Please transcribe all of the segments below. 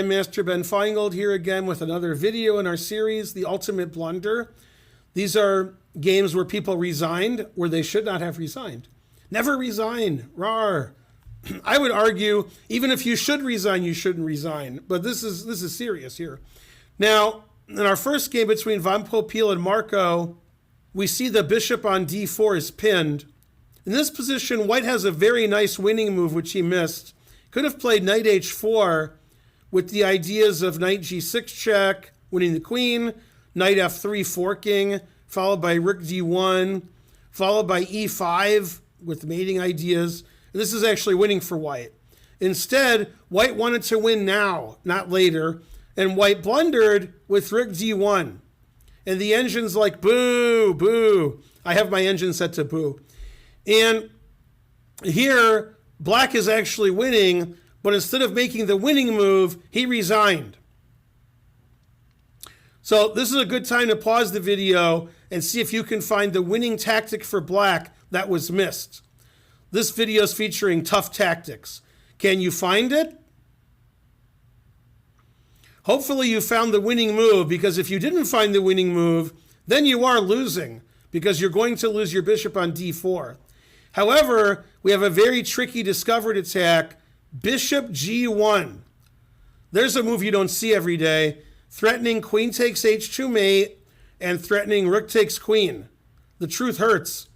I'm Master Ben Feingold here again with another video in our series, The Ultimate Blunder. These are games where people resigned where they should not have resigned. Never resign, rawr. I would argue, even if you should resign, you shouldn't resign. But this is serious here. Now, in our first game between Von Popiel and Marco, we see the bishop on d4 is pinned. In this position, white has a very nice winning move, which he missed. Could have played knight h4 with the ideas of knight g6 check, winning the queen, knight f3 forking, followed by rook d1, followed by e5 with mating ideas. And this is actually winning for white. Instead, white wanted to win now, not later, and white blundered with rook d1. And the engine's like, boo, boo. I have my engine set to boo. And here, black is actually winning, but instead of making the winning move, he resigned. So this is a good time to pause the video and see if you can find the winning tactic for black that was missed. This video is featuring tough tactics. Can you find it? Hopefully you found the winning move, because if you didn't find the winning move, then you are losing, because you're going to lose your bishop on d4. However, we have a very tricky discovered attack, bishop g1. There's a move you don't see every day, threatening queen takes h2 mate and threatening rook takes queen. The truth hurts.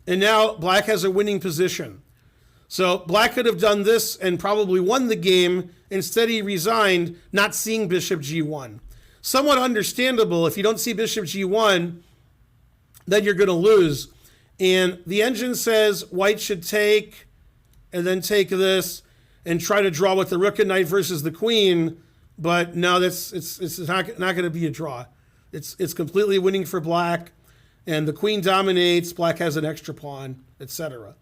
And now black has a winning position. So black could have done this and probably won the game. Instead, he resigned, not seeing bishop g1. Somewhat understandable. If you don't see bishop g1, then you're going to lose. And the engine says white should take and then take this and try to draw with the rook and knight versus the queen. But no, it's not going to be a draw. It's completely winning for black. And the queen dominates. Black has an extra pawn, etc.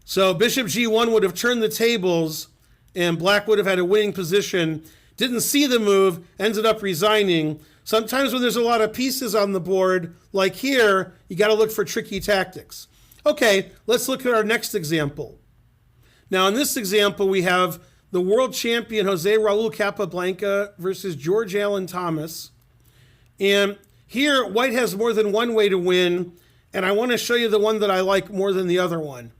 So bishop g1 would have turned the tables, and black would have had a winning position. Didn't see the move, ended up resigning. Sometimes when there's a lot of pieces on the board, like here, you got to look for tricky tactics. Okay, let's look at our next example. Now, in this example, we have the world champion Jose Raul Capablanca versus George Allen Thomas. And here, white has more than one way to win, and I want to show you the one that I like more than the other one.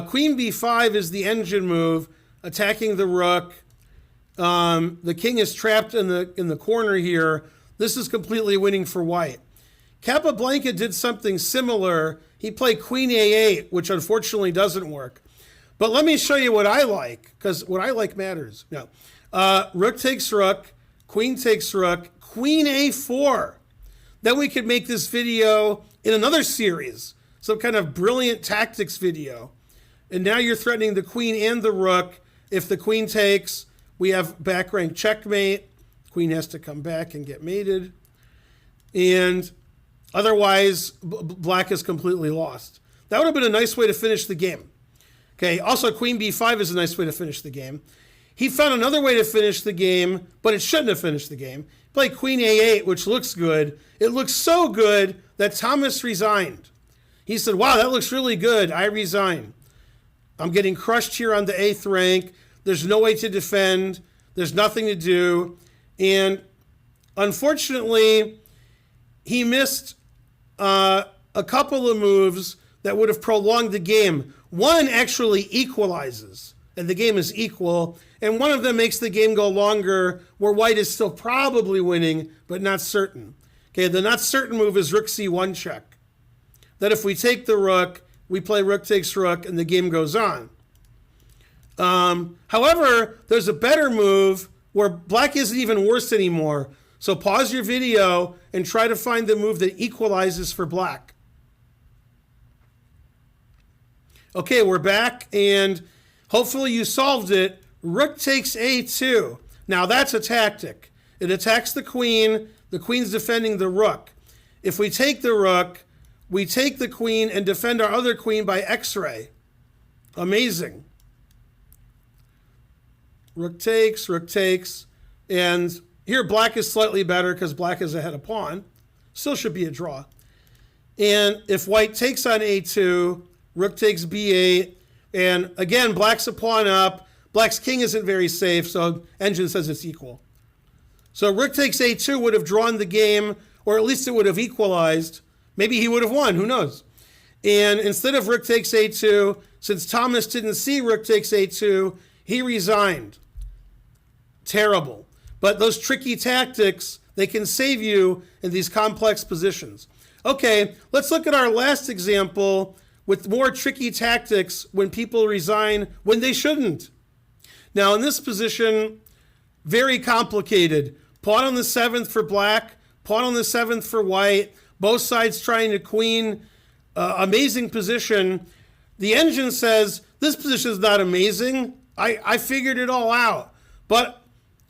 Queen b5 is the engine move, attacking the rook. The king is trapped in the corner here. This is completely winning for white. Capablanca did something similar. He played queen a8, which unfortunately doesn't work. But let me show you what I like, because what I like matters. No. Rook takes rook, queen takes rook, queen a4. Then we could make this video in another series, some kind of brilliant tactics video. And now you're threatening the queen and the rook. If the queen takes, we have back rank checkmate. Queen has to come back and get mated. And otherwise, black is completely lost. That would have been a nice way to finish the game. Okay, also queen b5 is a nice way to finish the game. He found another way to finish the game, but it shouldn't have finished the game. Played queen a8, which looks good. It looks so good that Thomas resigned. He said, wow, that looks really good. I resign. I'm getting crushed here on the 8th rank. There's no way to defend. There's nothing to do. And unfortunately, he missed a couple of moves that would have prolonged the game. One actually equalizes, and the game is equal. And one of them makes the game go longer, where white is still probably winning, but not certain. Okay, the not certain move is rook c1 check. That if we take the rook, we play rook takes rook, and the game goes on. However, there's a better move where black isn't even worse anymore. So pause your video and try to find the move that equalizes for black. Okay, we're back, and hopefully you solved it. Rook takes a2. Now that's a tactic. It attacks the queen. The queen's defending the rook. If we take the rook, we take the queen and defend our other queen by x-ray. Amazing. Rook takes, and here black is slightly better because black is ahead of pawn. Still should be a draw. And if white takes on a2, rook takes b8, and again, black's a pawn up, Black's king isn't very safe, so Engine says it's equal. So rook takes a2 would have drawn the game, or at least it would have equalized. Maybe he would have won, who knows? And instead of rook takes a2, since Thomas didn't see rook takes a2, he resigned. Terrible. But those tricky tactics, they can save you in these complex positions. Okay, let's look at our last example with more tricky tactics when people resign when they shouldn't. Now in this position, very complicated. Pawn on the 7th for black, pawn on the 7th for white, both sides trying to queen. Amazing position. The Engine says, this position is not amazing. I figured it all out. But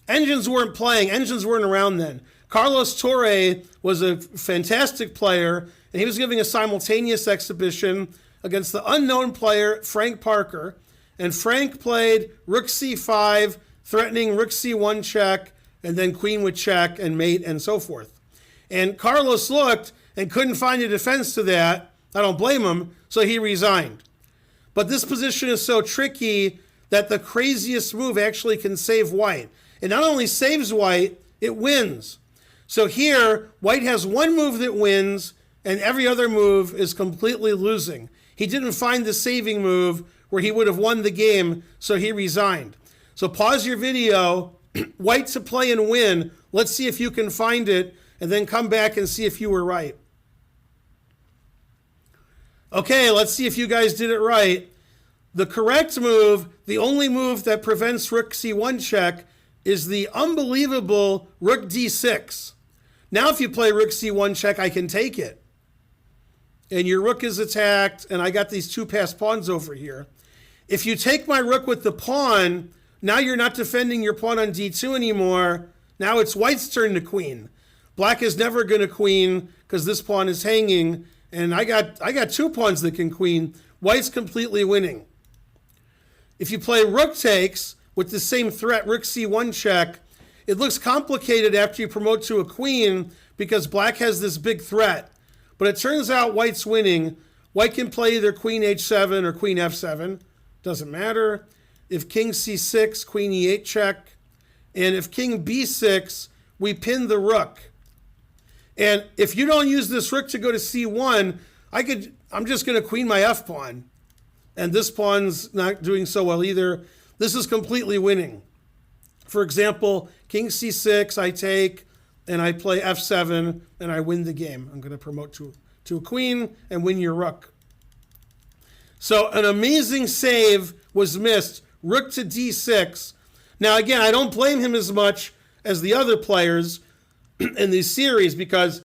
Engines weren't playing. Engines weren't around then. Carlos Torre was a fantastic player, and he was giving a simultaneous exhibition against the unknown player, Frank Parker. And Frank played rook c5, threatening rook c1 check, and then queen would check and mate and so forth. And Carlos looked and couldn't find a defense to that. I don't blame him, so he resigned. But this position is so tricky that the craziest move actually can save white. It not only saves white, it wins. So here, white has one move that wins, and every other move is completely losing. He didn't find the saving move where he would have won the game, so he resigned. So pause your video, white to play and win. Let's see if you can find it, and then come back and see if you were right. Okay, let's see if you guys did it right. The correct move, the only move that prevents rook c1 check, is the unbelievable rook d6. Now if you play rook c1 check, I can take it. And your rook is attacked, and I got these two passed pawns over here. If you take my rook with the pawn, now you're not defending your pawn on d2 anymore. Now it's white's turn to queen. Black is never going to queen because this pawn is hanging, and I got two pawns that can queen. White's completely winning. If you play rook takes with the same threat, rook c1 check, it looks complicated after you promote to a queen because black has this big threat. But it turns out white's winning. White can play either queen h7 or queen f7. Doesn't matter. If king c6, queen e8 check. And if king b6, we pin the rook. And if you don't use this rook to go to c1, I'm just going to queen my f pawn. And this pawn's not doing so well either. This is completely winning. For example, king c6, I take, and I play f7, and I win the game. I'm going to promote to a queen and win your rook. So an amazing save was missed. Rook to d6. Now, again, I don't blame him as much as the other players in these series because